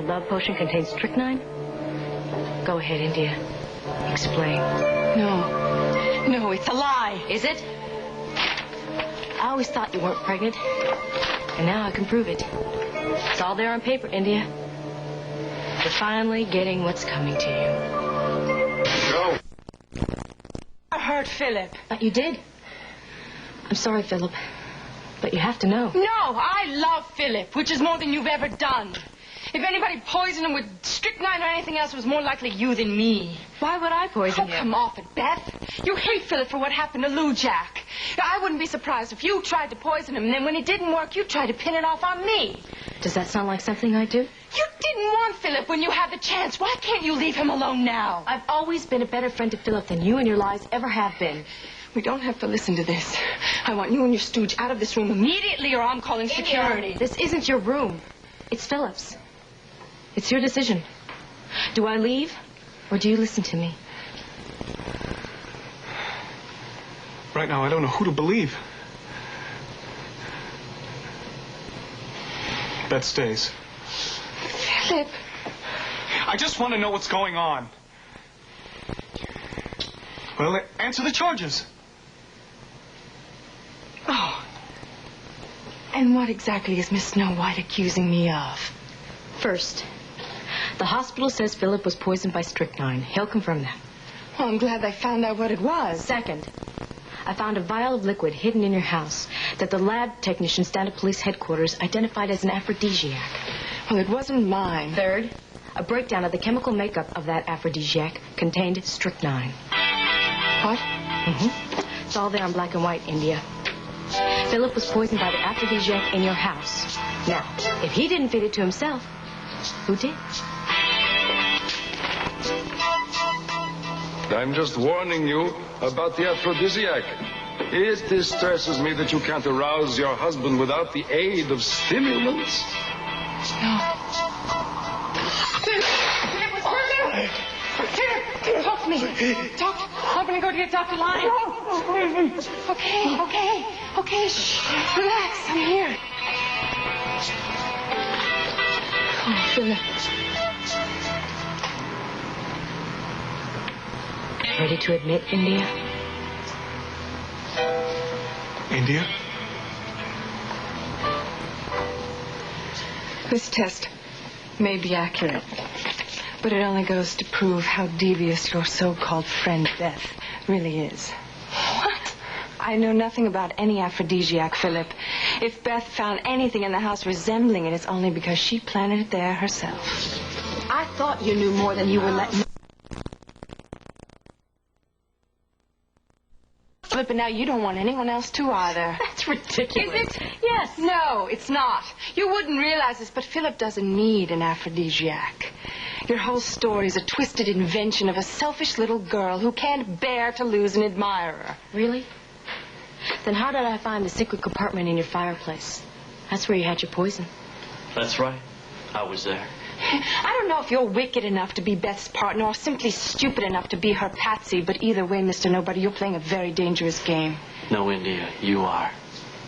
love potion contains strychnine? Go ahead, India. Explain. No, it's a lie. Is it? I always thought you weren't pregnant. And now I can prove it. It's all there on paper, India. You're finally getting what's coming to you. No. I hurt Philip. You did? I'm sorry, Philip. But you have to know. No, I love Philip, which is more than you've ever done. If anybody poisoned him with strychnine or anything else, it was more likely you than me. Why would I poison you? Oh, come off it, Beth. You hate Philip for what happened to Lou Jack. I wouldn't be surprised if you tried to poison him, and then when it didn't work, you tried to pin it off on me. Does that sound like something I do? You didn't want Philip when you had the chance. Why can't you leave him alone now? I've always been a better friend to Philip than you and your lies ever have been. We don't have to listen to this. I want you and your stooge out of this room immediately, or I'm calling security. This isn't your room. It's Philip's. It's your decision. Do I leave, or do you listen to me? Right now, I don't know who to believe. Beth stays. Philip. I just want to know what's going on. Well, answer the charges. Oh. And what exactly is Miss Snow White accusing me of? First, the hospital says Philip was poisoned by strychnine. He'll confirm that. Well, I'm glad they found out what it was. Second, I found a vial of liquid hidden in your house that the lab technicians down at police headquarters identified as an aphrodisiac. Well, it wasn't mine. Third, a breakdown of the chemical makeup of that aphrodisiac contained strychnine. What? Mm-hmm. It's all there in black and white, India. Philip was poisoned by the aphrodisiac in your house. Now, if he didn't feed it to himself, who did? I'm just warning you about the aphrodisiac. It distresses me that you can't arouse your husband without the aid of stimulants. No. Philip was hurt. Philip, talk to me. Talk. I'm going to go to get Dr. Lyons. Okay. Shh. Relax. I'm here. Oh, Philip. Ready to admit, India? India? This test may be accurate, but it only goes to prove how devious your so-called friend Beth really is. What? I know nothing about any aphrodisiac, Philip. If Beth found anything in the house resembling it, it's only because she planted it there herself. I thought you knew more than you were letting me. But now you don't want anyone else to either. That's ridiculous. Is it? Yes. No, it's not. You wouldn't realize this, but Philip doesn't need an aphrodisiac. Your whole story is a twisted invention of a selfish little girl who can't bear to lose an admirer. Really? Then how did I find the secret compartment in your fireplace? That's where you had your poison. That's right. I was there. I don't know if you're wicked enough to be Beth's partner or simply stupid enough to be her patsy, but either way, Mr. Nobody, you're playing a very dangerous game. No, India, you are.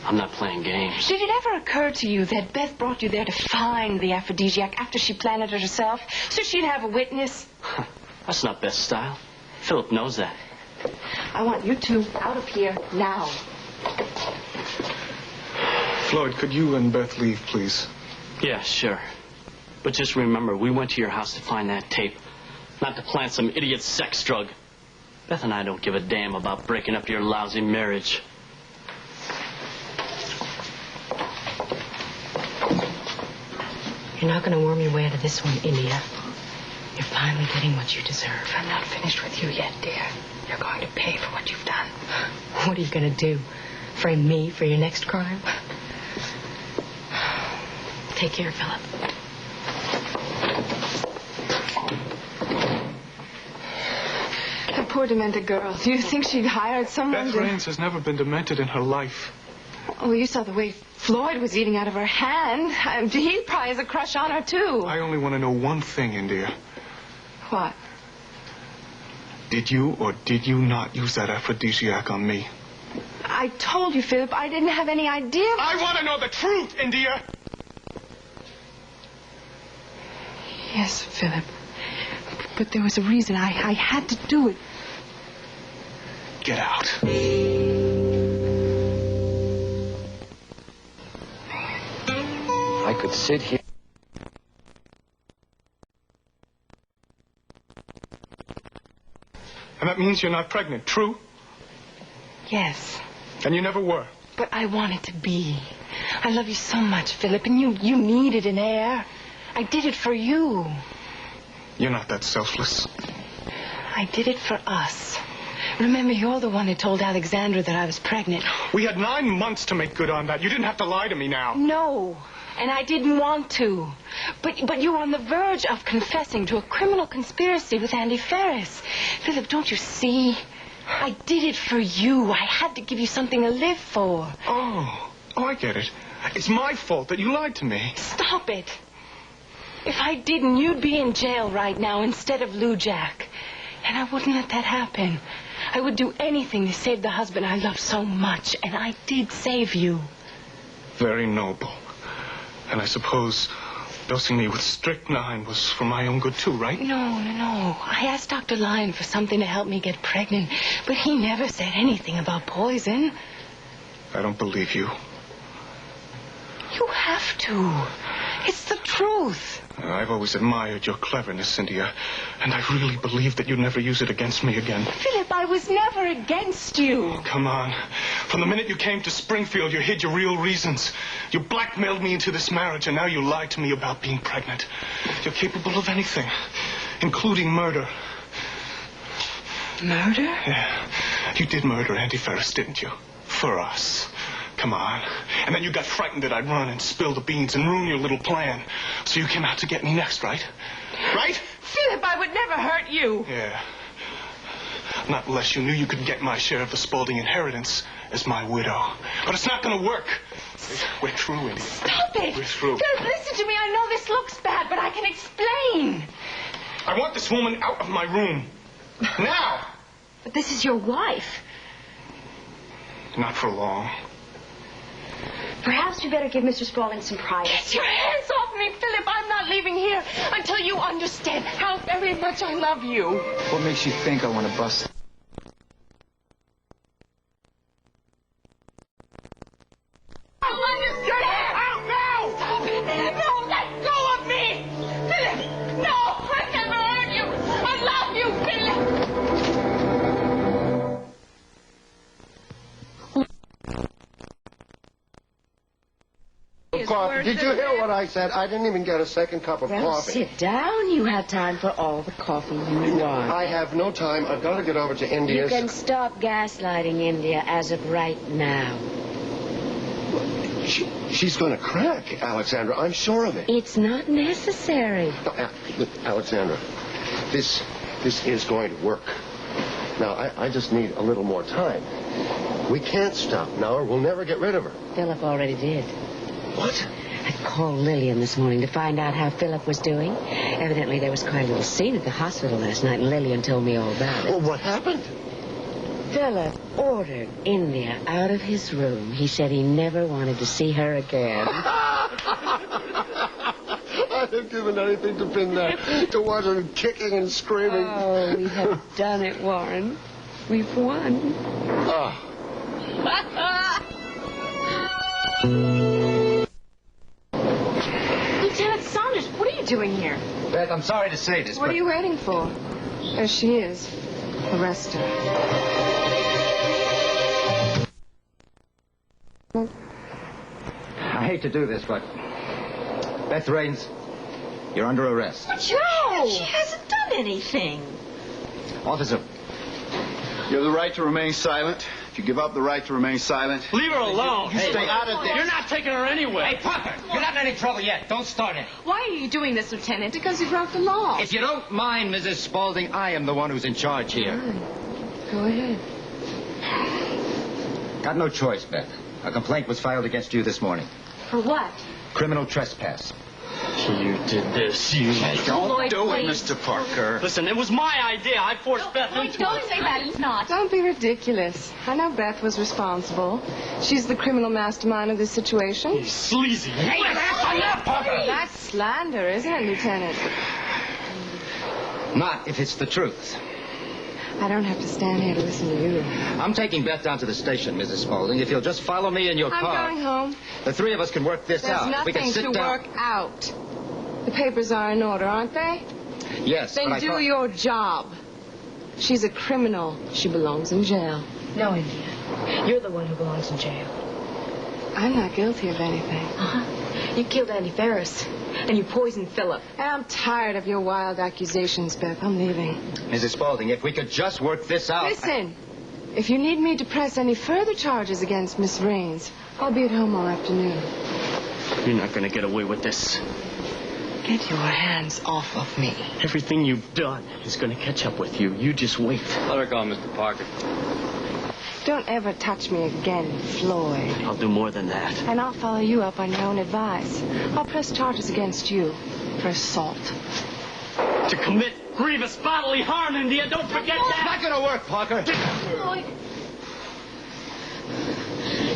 I'm not playing games. Did it ever occur to you that Beth brought you there to find the aphrodisiac after she planted it herself, so she'd have a witness? That's not Beth's style. Philip knows that. I want you two out of here now. Floyd, could you and Beth leave, please? Yeah, sure. But just remember, we went to your house to find that tape, not to plant some idiot sex drug. Beth and I don't give a damn about breaking up your lousy marriage. You're not going to worm your way out of this one, India. You're finally getting what you deserve. I'm not finished with you yet, dear. You're going to pay for what you've done. What are you going to do? Frame me for your next crime? Take care, Philip. The poor demented girl. Do you think she'd hired someone Beth Raines has never been demented in her life. Oh, you saw the way Floyd was eating out of her hand. He probably has a crush on her, too. I only want to know one thing, India. What? Did you or did you not use that aphrodisiac on me? I told you, Philip, I didn't have any idea. I want to know the truth, India! Yes, Philip. But there was a reason. I had to do it. Get out. I could sit here. And that means you're not pregnant, true? Yes. And you never were. But I wanted to be. I love you so much, Philip, and you needed an heir. I did it for you. You're not that selfless. I did it for us. Remember, you're the one who told Alexandra that I was pregnant. We had 9 months to make good on that. You didn't have to lie to me now. No, and I didn't want to. But you were on the verge of confessing to a criminal conspiracy with Andy Ferris. Philip, don't you see? I did it for you. I had to give you something to live for. Oh, I get it. It's my fault that you lied to me. Stop it. If I didn't, you'd be in jail right now instead of Lou Jack. And I wouldn't let that happen. I would do anything to save the husband I love so much. And I did save you. Very noble. And I suppose dosing me with strychnine was for my own good too, right? No. I asked Dr. Lyon for something to help me get pregnant, but he never said anything about poison. I don't believe you. You have to. It's the truth. I've always admired your cleverness, Cynthia, and I really believe that you'd never use it against me again. Philip, I was never against you. Oh, come on. From the minute you came to Springfield, you hid your real reasons. You blackmailed me into this marriage, and now you lied to me about being pregnant. You're capable of anything, including murder. Murder? Yeah. You did murder Andy Ferris, didn't you? For us. Come on. And then you got frightened that I'd run and spill the beans and ruin your little plan. So you came out to get me next, right? Right? Philip, I would never hurt you. Yeah. Not unless you knew you could get my share of the Spaulding inheritance as my widow. But it's not going to work. We're through, India. Stop it. We're through. Philip, listen to me. I know this looks bad, but I can explain. I want this woman out of my room. Now. But this is your wife. Not for long. Perhaps you better give Mr. Spaulding some privacy. Get your hands off me, Philip. I'm not leaving here until you understand how very much I love you. What makes you think I want to bust? Get out now! Stop it! No, let go of me! Philip! No! I never hurt you! I love you, Philip! Coffee. Did you hear what I said? I didn't even get a second cup of Well, coffee. sit down. You have time for all the coffee you want. I have no time. I've got to get over to India. You can stop gaslighting India as of right now. She's going to crack, Alexandra. I'm sure of it. It's not necessary. No, look, Alexandra, this is going to work. Now, I just need a little more time. We can't stop now or we'll never get rid of her. Philip already did. What? I called Lillian this morning to find out how Philip was doing. Evidently, there was quite a little scene at the hospital last night, and Lillian told me all about it. Well, what happened? Philip ordered India out of his room. He said he never wanted to see her again. I'd have given anything to pin that, to watch her kicking and screaming. Oh, we have done it, Warren. We've won. Ah. Lieutenant Saunders, what are you doing here? Beth, I'm sorry to say this, What but are you waiting for? There she is. Arrest her. I hate to do this, but Beth Raines, you're under arrest. Joe! She hasn't done anything. Officer, You have the right to remain silent. If you give up the right to remain silent... Leave her alone. You stay out of this. You're not taking her anywhere. Hey, Parker, you're not in any trouble yet. Don't start it. Why are you doing this, Lieutenant? Because you broke the law. if you don't mind, Mrs. Spaulding, I am the one who's in charge here. Go ahead. Got no choice, Beth. A complaint was filed against you this morning. For what? Criminal trespass. You did this, you... Don't do it, please. Mr. Parker. Listen, it was my idea. I forced Beth into Don't it. say that. It's not. Don't be ridiculous. I know Beth was responsible. She's the criminal mastermind of this situation. You sleazy. Hey, that's enough, Parker. That's slander, isn't it, Lieutenant? Not if it's the truth. I don't have to stand here to listen to you. I'm taking Beth down to the station, Mrs. Spaulding. If you'll just follow me in your car. I'm going home. The three of us can work this out. There's We can nothing sit to down. work out. The papers are in order, aren't they? Yes, Then but I do thought... your job. She's a criminal. She belongs in jail. No, India. You're the one who belongs in jail. I'm not guilty of anything. Uh-huh. You killed Andy Ferris, and you poisoned Philip. And I'm tired of your wild accusations, Beth. I'm leaving. Mrs. Spaulding, if we could just work this out... Listen, if you need me to press any further charges against Miss Raines, I'll be at home all afternoon. You're not going to get away with this. Get your hands off of me. Everything you've done is going to catch up with you. You just wait. Let her go, Mr. Parker. Don't ever touch me again, Floyd. I'll do more than that. And I'll follow you up on your own advice. I'll press charges against you for assault. To commit grievous bodily harm, India. Don't forget that. Not gonna work, Parker. Floyd.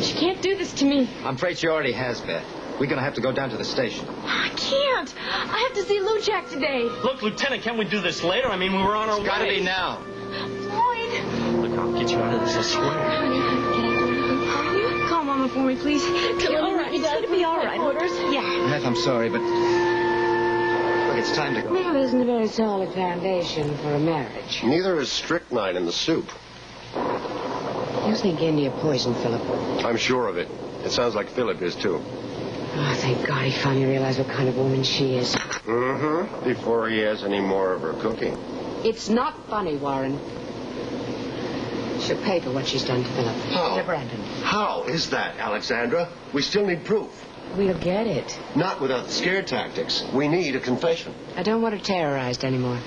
She can't do this to me. I'm afraid she already has, Beth. We're gonna have to go down to the station. I can't. I have to see Lou Jack today. Look, Lieutenant, can't we do this later? I mean, we were on our way. Gotta be now. Floyd. Look, I'll get you out of this, I swear. Call Mama for me, please. Tell her it's going to be all right. Yeah. Beth, I'm sorry, but... Look, it's time to go. That isn't a very solid foundation for a marriage. Neither is strychnine in the soup. You think India poisoned Philip? I'm sure of it. It sounds like Philip is, too. Oh, thank God he finally realized what kind of woman she is. Mm-hmm. Before he has any more of her cooking. It's not funny, Warren. She'll pay for what she's done to Philip. How? To Brandon. How is that, Alexandra? We still need proof. We'll get it. Not without scare tactics. We need a confession. I don't want her terrorized anymore.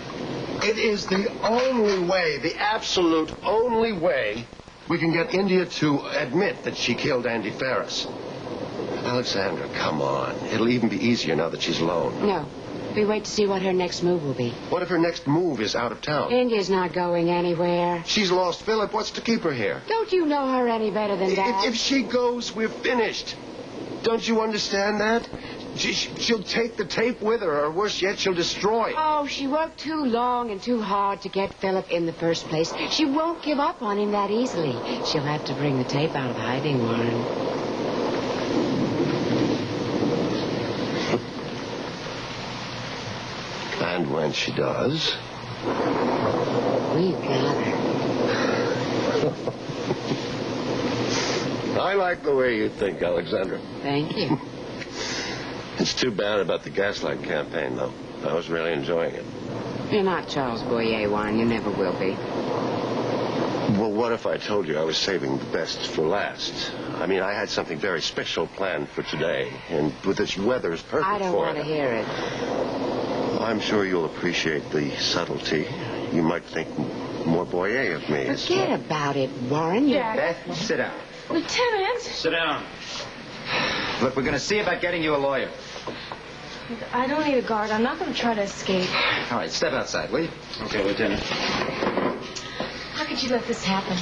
It is the only way, the absolute only way, we can get India to admit that she killed Andy Ferris. Alexandra, come on. It'll even be easier now that she's alone. No. We wait to see what her next move will be. What if her next move is out of town? India's not going anywhere. She's lost Philip. What's to keep her here? Don't you know her any better than that? If she goes, we're finished. Don't you understand that? She'll take the tape with her, or worse yet, she'll destroy it. Oh, she worked too long and too hard to get Philip in the first place. She won't give up on him that easily. She'll have to bring the tape out of hiding, Warren. And when she does... We got her. I like the way you think, Alexandra. Thank you. It's too bad about the gaslight campaign, though. I was really enjoying it. You're not Charles Boyer, Warren. You never will be. Well, what if I told you I was saving the best for last? I mean, I had something very special planned for today, and with this weather is perfect for it. I don't want to hear it. I'm sure you'll appreciate the subtlety. You might think more Boyer of me. Forget about it, Warren. Beth, sit down. Lieutenant. Sit down. Look, we're going to see about getting you a lawyer. I don't need a guard. I'm not going to try to escape. All right, step outside, will you? Okay, Lieutenant. How could you let this happen?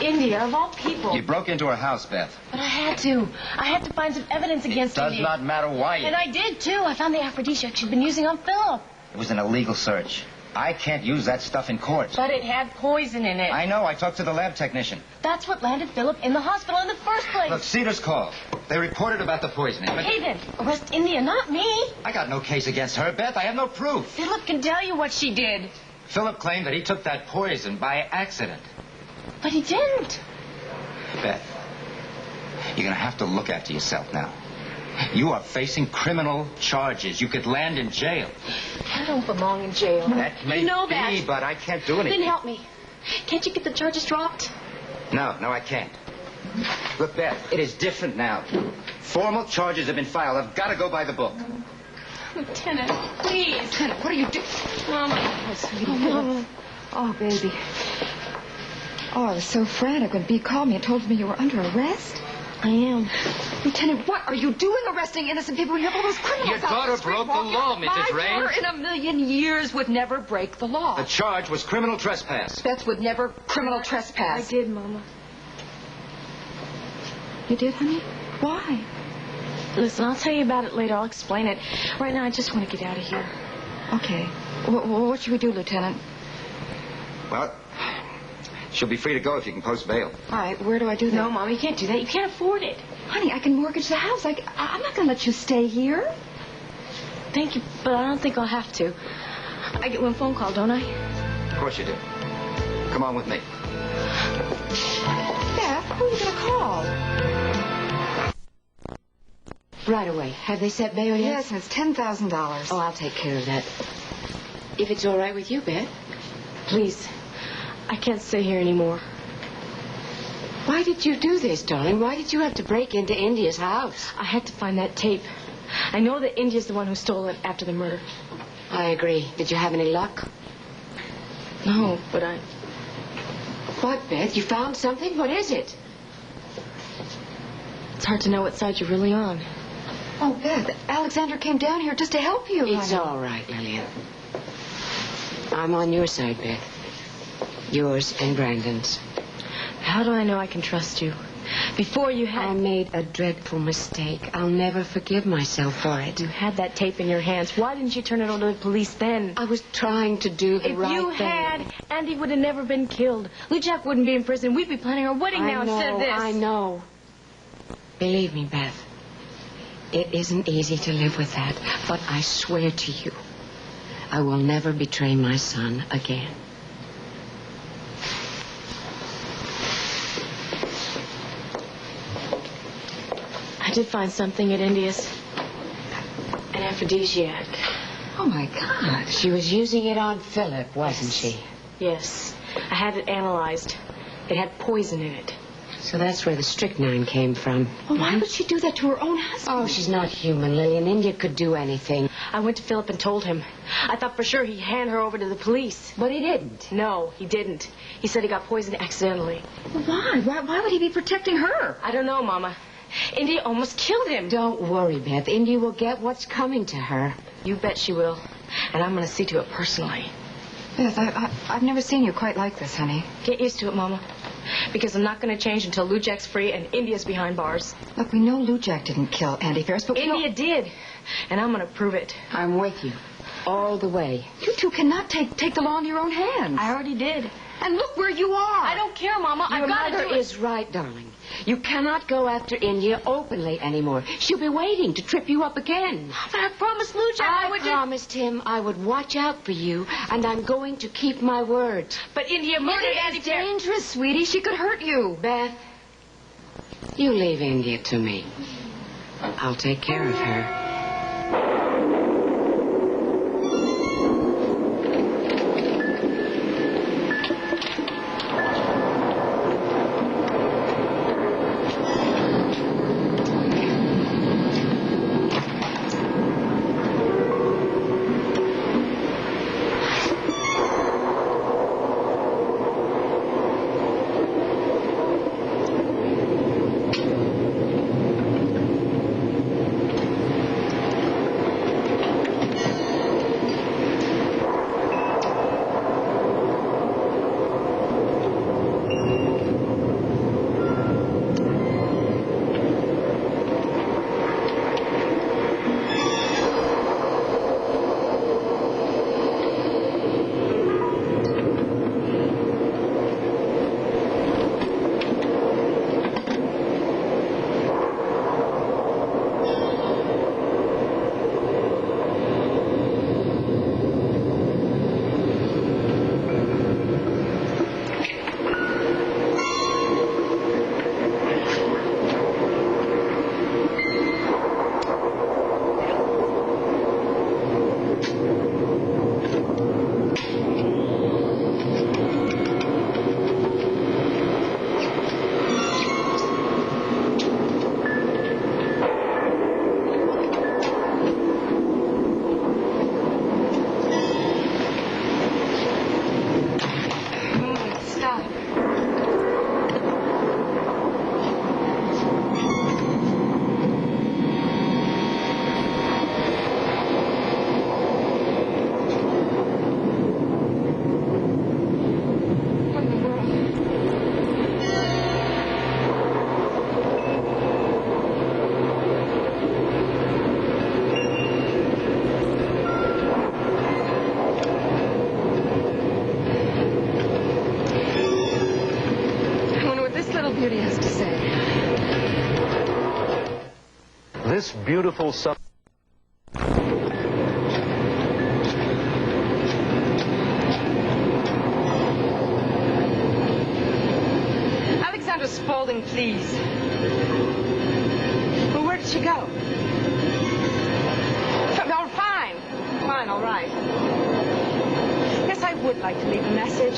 India, of all people. You broke into her house, Beth. But I had to. I had to find some evidence against Does India. not matter why you... And I did, too. I found the aphrodisiac she'd been using on Philip. It was an illegal search. I can't use that stuff in court. But it had poison in it. I know. I talked to the lab technician. That's what landed Philip in the hospital in the first place. Look, Cedar's called. They reported about the poisoning. But Hey, then. Arrest India, not me. I got no case against her, Beth. I have no proof. Philip can tell you what she did. Philip claimed that he took that poison by accident. But he didn't. Beth, you're going to have to look after yourself now. You are facing criminal charges. You could land in jail. I don't belong in jail. That may You know be, that. but I can't do anything. Then help me. Can't you get the charges dropped? No, I can't. Look, Beth, it is different now. Formal charges have been filed. I've got to go by the book. Lieutenant, please. Lieutenant, what are you doing? Mama. Oh, sweetie. Oh, baby. Oh, I was so frantic when Bee called me and told me you were under arrest. I am. Lieutenant, what are you doing arresting innocent people? You have all those criminals Your out on daughter the street broke the walking. law, Mrs. My Raines. daughter in a million years would never break the law. The charge was criminal trespass. Beth would never criminal trespass. I did, Mama. You did, honey? Why? Listen, I'll tell you about it later. I'll explain it. Right now, I just want to get out of here. Okay. What should we do, Lieutenant? Well, she'll be free to go if you can post bail. All right, where do I do that? No, Mom, you can't do that. You can't afford it. Honey, I can mortgage the house. I'm not going to let you stay here. Thank you, but I don't think I'll have to. I get one phone call, don't I? Of course you do. Come on with me. Beth, who are you going to call? Right away. Have they set bail yet? Yes, and it's $10,000. Oh, I'll take care of that. If it's all right with you, Beth. Please, I can't stay here anymore. Why did you do this, darling? Why did you have to break into India's house? I had to find that tape. I know that India's the one who stole it after the murder. I agree. Did you have any luck? No, but I... What, Beth? You found something? What is it? It's hard to know what side you're really on. Oh, Beth, Alexander came down here just to help you. It's honey. all right, Lillian. I'm on your side, Beth. Yours and Brandon's. How do I know I can trust you? Before you had... I made a dreadful mistake. I'll never forgive myself for it. You had that tape in your hands. Why didn't you turn it over to the police then? I was trying to do the right thing. If you had, Andy would have never been killed. Lou Jack wouldn't be in prison. We'd be planning our wedding now instead of this. I know. Believe me, Beth. It isn't easy to live with that. But I swear to you, I will never betray my son again. I did find something at India's. An aphrodisiac. Oh, my God. She was using it on Philip, wasn't she? Yes. I had it analyzed. It had poison in it. So that's where the strychnine came from. Well, why would she do that to her own husband? Oh, she's not human, Lillian. India could do anything. I went to Philip and told him. I thought for sure he'd hand her over to the police. But he didn't. No, he didn't. He said he got poisoned accidentally. Why? Why would he be protecting her? I don't know, Mama. India almost killed him. Don't worry, Beth. India will get what's coming to her. You bet she will. And I'm going to see to it personally. Beth, I've never seen you quite like this, honey. Get used to it, Mama. Because I'm not going to change until Lou Jack's free and India's behind bars. Look, we know Lou Jack didn't kill Andy Ferris, but India did. And I'm going to prove it. I'm with you. All the way. You two cannot take the law into your own hands. I already did. And look where you are. I don't care, Mama. Your I've got to mother do it. is right, darling. You cannot go after India openly anymore. She'll be waiting to trip you up again. But I promised Lou Jack I would promised him I would watch out for you, and I'm going to keep my word. But India murdered Andy It's dangerous, sweetie. She could hurt you. Beth, you leave India to me. I'll take care of her. this beautiful summer. Alexandra Spaulding, please. Well, where did she go? Oh, fine. Fine, all right. Yes, I would like to leave a message.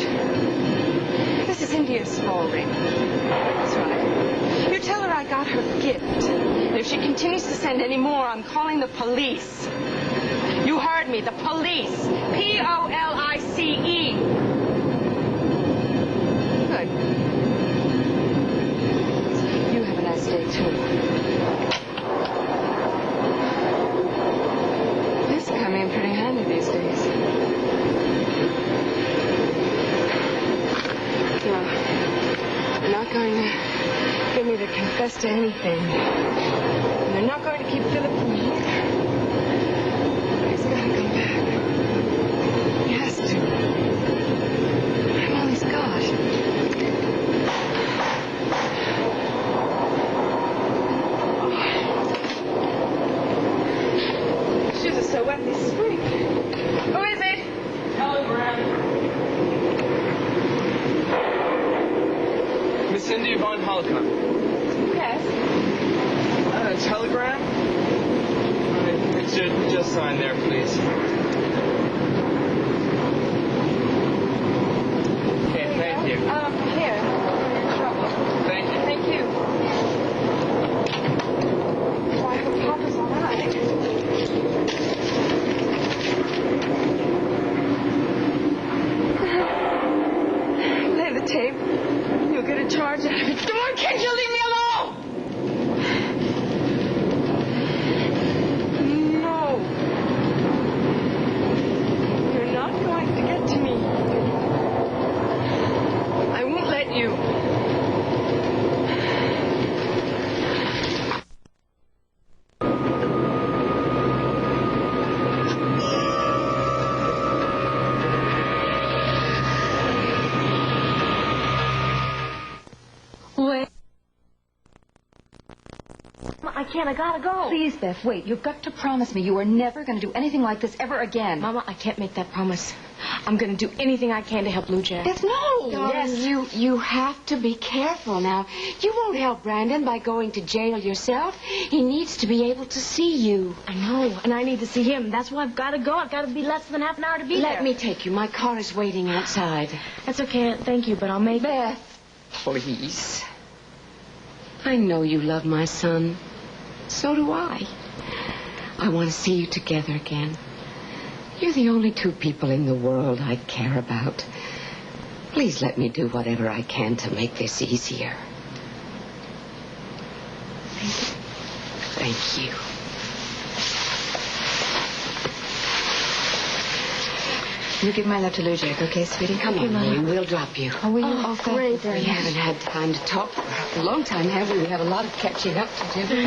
This is India Spaulding. That's right. You tell her I got her gift. And if she continues to send any more, I'm calling the police. You heard me, the police. Police. Good. You have a nice day, too. This come in pretty handy these days. No, they're not going to get me to confess to anything. And they're not going to keep Philip from here. He's got to come back. He has to. I'm all he's got. Shoes are so wet they stink. Who is it? Telegram. Miss Cindy Von Holcomb. Yes. Telegram? It should just sign there, please. Okay, thank you. Here. You're in trouble. Thank you. Thank you. Why, I hope Papa's all right. Play the tape. You'll get a charge out of it. Come on, can't you leave me alone? No. You're not going to get to me. I won't let you. Wait. I can't. I gotta go. Please, Beth, wait. You've got to promise me you are never going to do anything like this ever again. Mama, I can't make that promise. I'm going to do anything I can to help Blue Jack. Beth, no! Darling, you have to be careful now. You won't help Brandon by going to jail yourself. He needs to be able to see you. I know, and I need to see him. That's why I've got to go. I've got to be less than half an hour to be there. Let me take you. My car is waiting outside. That's okay, Aunt. Thank you, but I'll make Beth, please. I know you love my son. So do I. I want to see you together again. You're the only two people in the world I care about. Please let me do whatever I can to make this easier. Thank you. You give my love to Lou Jack, okay, sweetie? Come on, Lily. We'll drop you. Oh, will you? Oh, great. We haven't had time to talk for a long time, have we? We have a lot of catching up to do.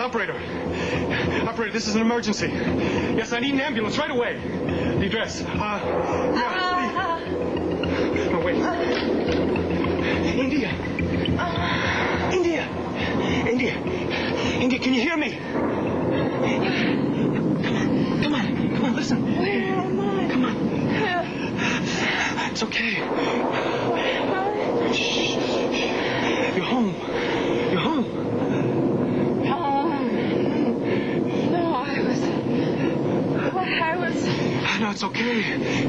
Operator, this is an emergency. Yes, I need an ambulance right away. The address. Oh, wait. India, can you hear me? Come on, listen. Where am I? Come on. It's okay. Shh. You're home. No, it's okay.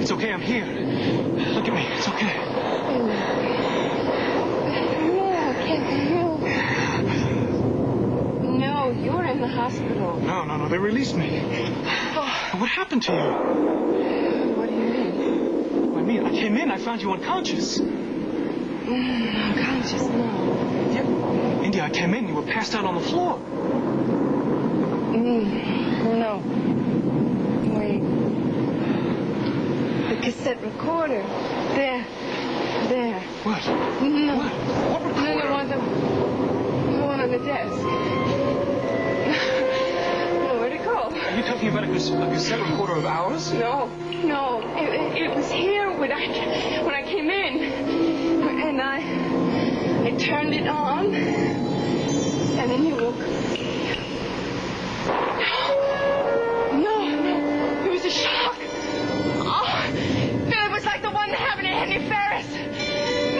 It's okay, I'm here. Look at me, it's okay. No, it can't be you. No, you're in the hospital. No, they released me. What happened to you? What do you mean? I mean, I came in, I found you unconscious. Unconscious? No. Yep. India, I came in, you were passed out on the floor. No. Wait. The cassette recorder. There. What? No. What recorder? No, the one on the desk. No, where'd it go? Are you talking about a cassette recorder of ours? No. It was here when I came in. And I turned it on. And then you woke up. No. It was a shock. It was like the one that happened to Andy Ferris.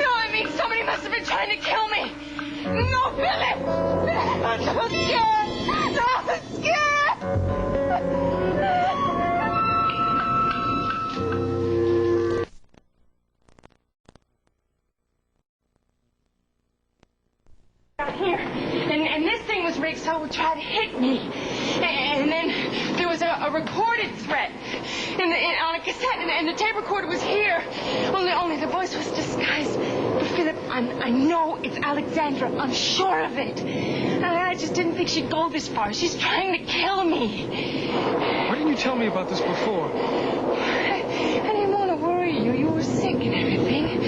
No, I mean, somebody must have been trying to kill me. No, Philip! I'm so scared! No, I'm scared! Out here, and this thing was rigged so it would try to hit me. And then there was a recorded threat on a cassette, and the tape recorder was here. Only the voice was disguised. But Philip, I know it's Alexandra. I'm sure of it. I just didn't think she'd go this far. She's trying to kill me. Why didn't you tell me about this before? I didn't want to worry you. You were sick and everything.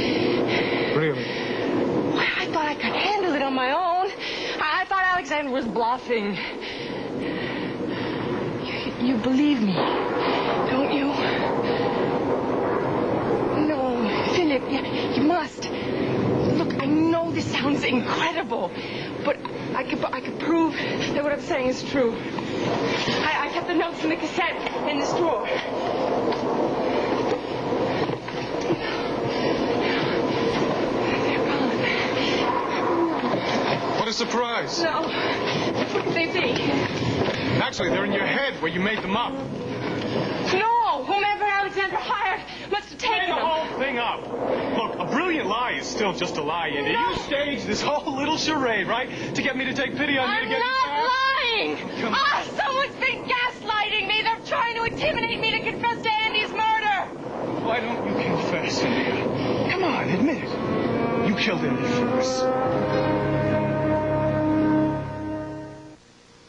Really? I thought I could handle it on my own. I thought Alexandra was bluffing. You believe me, don't you? No, Philip, you must. Look, I know this sounds incredible, but I could prove that what I'm saying is true. I kept the notes in the cassette in this drawer. They're gone. What a surprise. No. What could they be? Actually, they're in your head where you made them up. No! Whomever Alexandra hired must have taken the them. whole thing up. Look, a brilliant lie is still just a lie, Indy. No. You staged this whole little charade, right? To get me to take pity on you to get I'm not lying! Come on. Someone's been gaslighting me. They're trying to intimidate me to confess to Andy's murder. Why don't you confess, India? Come on, admit it. You killed Andy Ferris.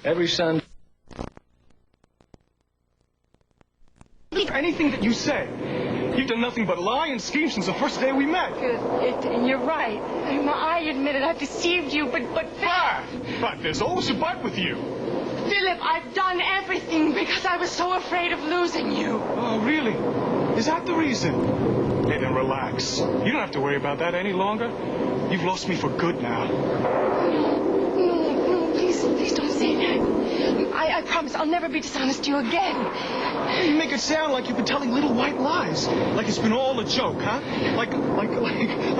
Every Sunday. Anything that you say. You've done nothing but lie and scheme since the first day we met. You're right. I admit it. I've deceived you, but But there's always a but with you. Philip, I've done everything because I was so afraid of losing you. Oh, really? Is that the reason? Hey, then relax. You don't have to worry about that any longer. You've lost me for good now. No, please don't say that. I promise I'll never be dishonest to you again. You make it sound like you've been telling little white lies. Like it's been all a joke, huh? Like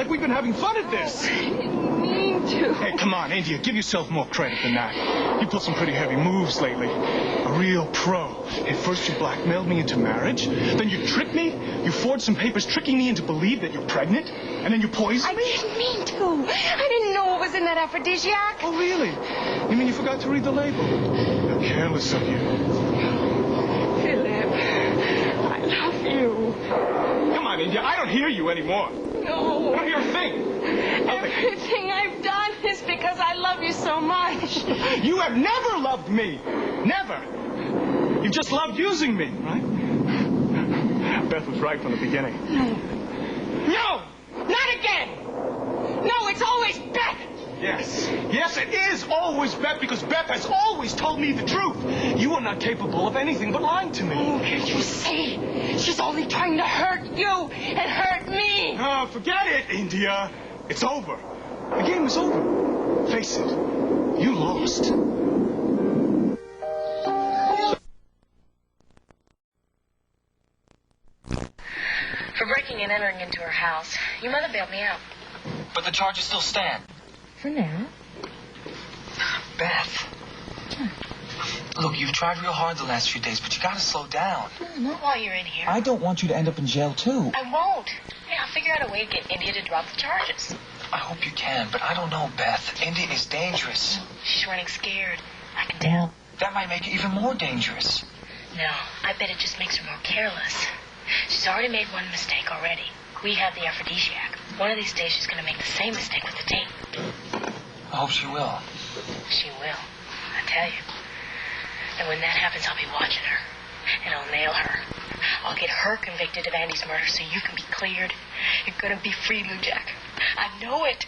we've been having fun at this. I didn't mean to. Hey, come on, India. Give yourself more credit than that. You pulled some pretty heavy moves lately. A real pro. At first you blackmailed me into marriage. Then you tricked me. You forged some papers tricking me into believe that you're pregnant. And then you poisoned me. I didn't mean to. I didn't know what was in that aphrodisiac. Oh, really? You mean you forgot to read the label? How careless of you. Philip, I love you. Come on, India. I don't hear you anymore. No. I don't hear a thing. Everything I've done is because I love you so much. You have never loved me. Never. You've just loved using me, right? Beth was right from the beginning. No, not again. No, it's always Beth. Yes. Yes, it is always Beth, because Beth has always told me the truth. You are not capable of anything but lying to me. Oh, can't you see? She's only trying to hurt you and hurt me. Oh, forget it, India. It's over. The game is over. Face it. You lost. For breaking and entering into her house, your mother bailed me out. But the charges still stand. For now. Beth. Look, you've tried real hard the last few days, but you gotta slow down. No, not while you're in here. I don't want you to end up in jail, too. I won't. Yeah, I'll figure out a way to get India to drop the charges. I hope you can, but I don't know, Beth. India is dangerous. She's running scared. I can tell. That might make it even more dangerous. No, I bet it just makes her more careless. She's already made one mistake already. We have the aphrodisiac. One of these days she's going to make the same mistake with the tape. I hope she will. She will. I tell you. And when that happens, I'll be watching her. And I'll nail her. I'll get her convicted of Andy's murder so you can be cleared. You're going to be free, Lou Jack. I know it.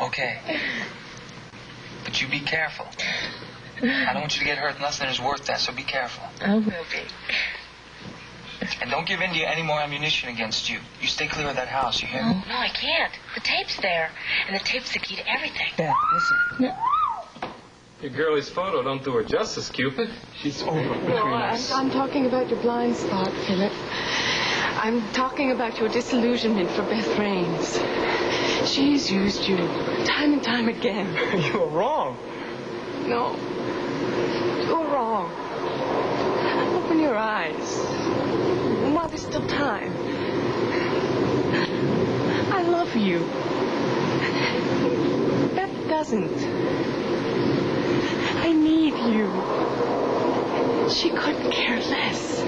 Okay. But you be careful. I don't want you to get hurt unless it's worth that, so be careful. I will be. And don't give India any more ammunition against you. You stay clear of that house, you hear me? No, I can't. The tape's there. And the tape's the key to everything. Beth, listen. No. Your girlie's photo don't do her justice, Cupid. She's over between No, us. I'm talking about your blind spot, Philip. I'm talking about your disillusionment for Beth Raines. She's used you time and time again. You're wrong. No, you're wrong. Open your eyes. While there's still time. I love you. Beth doesn't. I need you. She couldn't care less.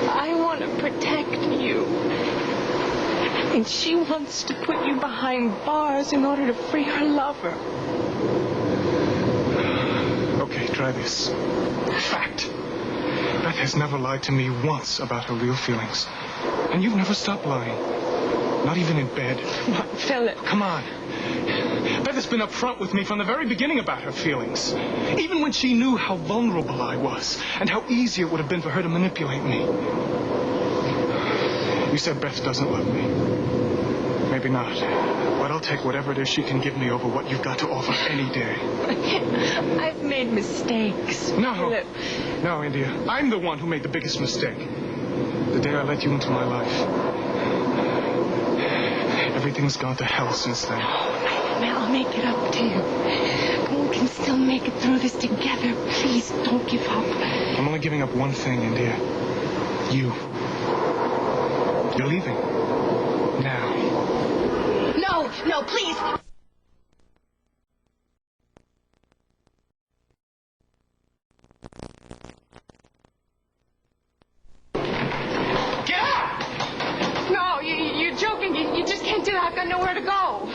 I want to protect you. And she wants to put you behind bars in order to free her lover. Okay, try this. Fact. Beth has never lied to me once about her real feelings. And you've never stopped lying. Not even in bed. What, Philip? Come on. Beth has been upfront with me from the very beginning about her feelings. Even when she knew how vulnerable I was and how easy it would have been for her to manipulate me. You said Beth doesn't love me. Maybe not. But I'll take whatever it is she can give me over what you've got to offer any day. I've made mistakes. No. Philip. No, India. I'm the one who made the biggest mistake. The day I let you into my life. Everything's gone to hell since then. I'll make it up to you. We can still make it through this together. Please, don't give up. I'm only giving up one thing, India. You. You're leaving. Now. No, please. Get out! No, you're joking. You just can't do that. I've got nowhere to go.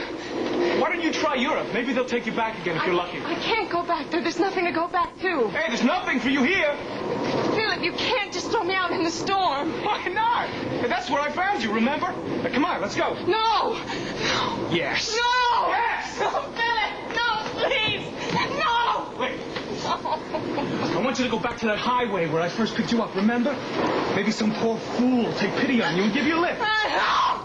Why don't you try Europe? Maybe they'll take you back again if you're lucky. I can't go back there. There's nothing to go back to. Hey, there's nothing for you here. Philip, you can't just throw me out in the storm. Why not? Hey, that's where I found you, remember? Hey, come on, let's go. No! Yes. No! Yes! No, Philip! No, please! No! Wait. I want you to go back to that highway where I first picked you up, remember? Maybe some poor fool will take pity on you and give you a lift. No!